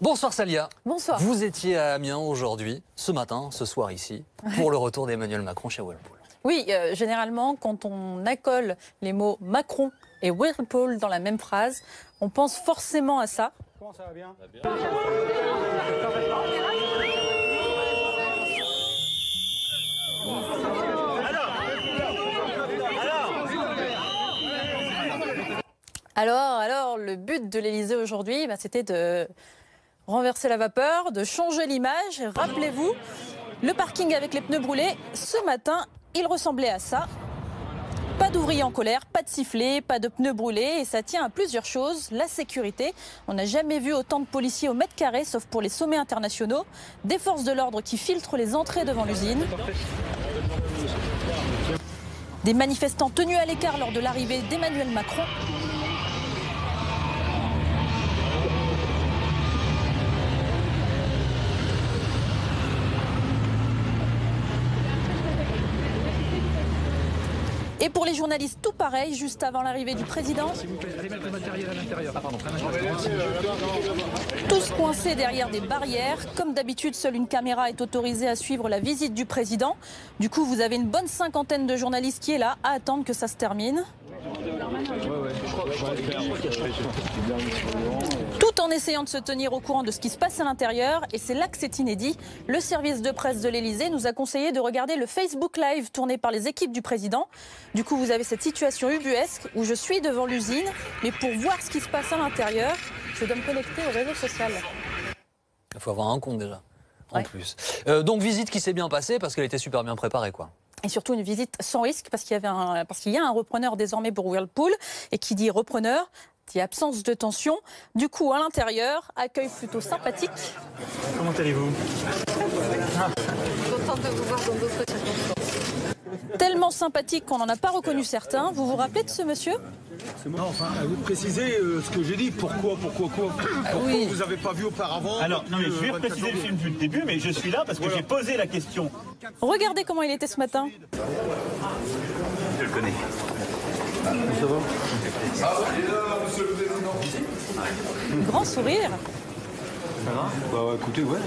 Bonsoir Salia. Bonsoir. Vous étiez à Amiens aujourd'hui, ce matin, ce soir ici, pour le retour d'Emmanuel Macron chez Whirlpool. Oui, généralement, quand on accole les mots Macron et Whirlpool dans la même phrase, on pense forcément à ça. Comment ça va bien ? Alors, le but de l'Élysée aujourd'hui, c'était de renverser la vapeur, de changer l'image. Rappelez-vous, le parking avec les pneus brûlés, ce matin, il ressemblait à ça. Pas d'ouvriers en colère, pas de sifflets, pas de pneus brûlés. Et ça tient à plusieurs choses. La sécurité. On n'a jamais vu autant de policiers au mètre carré, sauf pour les sommets internationaux. Des forces de l'ordre qui filtrent les entrées devant l'usine. Des manifestants tenus à l'écart lors de l'arrivée d'Emmanuel Macron. Et pour les journalistes, tout pareil, juste avant l'arrivée du président. S'il vous plaît, allez mettre le matériel à l'intérieur. Tous coincés derrière des barrières. Comme d'habitude, seule une caméra est autorisée à suivre la visite du président. Du coup, vous avez une bonne cinquantaine de journalistes qui est là à attendre que ça se termine. Tout en essayant de se tenir au courant de ce qui se passe à l'intérieur. Et c'est là que c'est inédit. Le service de presse de l'Élysée nous a conseillé de regarder le Facebook Live tourné par les équipes du président. Du coup, vous avez cette situation ubuesque où je suis devant l'usine, mais pour voir ce qui se passe à l'intérieur, je dois me connecter au réseau social. Il faut avoir un compte déjà, en Ouais. plus. Donc visite qui s'est bien passée parce qu'elle était super bien préparée, quoi. Et surtout une visite sans risque parce qu'il y a un repreneur désormais pour Whirlpool. Et qui dit repreneur, dit absence de tension. Du coup, à l'intérieur, accueil plutôt sympathique. Comment allez-vous ? Contente de vous voir dans d'autres circonstances. Tellement sympathique qu'on n'en a pas reconnu certains. Vous vous rappelez de ce monsieur ? Non, enfin, à vous de préciser ce que j'ai dit. Pourquoi Oui. vous n'avez pas vu auparavant? Alors, non, mais je vais repréciser le film depuis le début, mais je suis là parce que j'ai posé la question. Regardez comment il était ce matin. Je le connais. Grand sourire. Écoutez, ouais.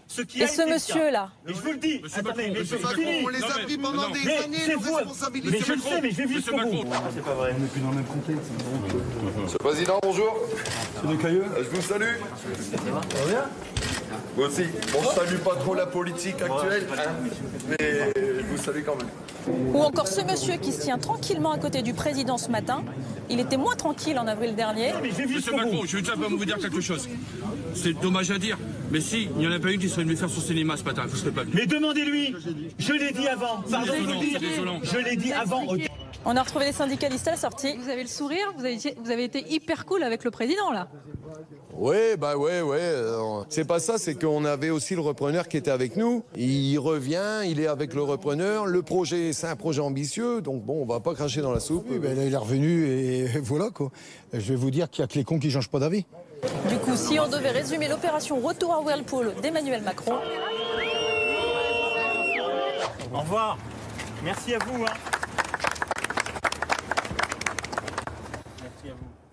Ce qui Et a ce été le monsieur-là. cas. Et je vous le dis, attendez, mais c'est Macron, fini. on les a pris pendant des Mais années, c'est nos vous. responsabilités. Mais je le sais, mais je vais vite pour vous. C'est pas vrai. On n'est plus dans le même contexte. Monsieur le Président, bonjour. C'est des cailleux. Je vous salue. Moi aussi. Bon, je salue pas trop la politique actuelle, mais je vous salue quand même. Ou encore ce monsieur qui se tient tranquillement à côté du président ce matin. Il était moins tranquille en avril dernier. Mais je vais vite Monsieur pour Macron, vous. je veux déjà vous dire quelque chose. C'est dommage à dire, mais si, il n'y en a pas une qui serait venue faire son cinéma ce matin, vous ne serez pas venu. Mais demandez-lui. Je l'ai dit avant. Pardon de vous le dire. désolant. Je l'ai dit avant. On a retrouvé les syndicalistes à la sortie. Vous avez le sourire, vous avez été hyper cool avec le président là. Ouais. C'est pas ça, c'est qu'on avait aussi le repreneur qui était avec nous. Il revient, il est avec le repreneur. Le projet, c'est un projet ambitieux, donc bon, on va pas cracher dans la soupe. Oui, là, il est revenu et voilà quoi. Je vais vous dire qu'il y a que les cons qui changent pas d'avis. Du coup, si on devait résumer l'opération Retour à Whirlpool d'Emmanuel Macron, Au revoir. Merci à vous.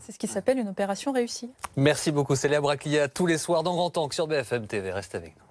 c'est ce qui s'appelle une opération réussie. Merci beaucoup Célia Braclia, tous les soirs dans Grand Angle sur BFM TV. Restez avec nous.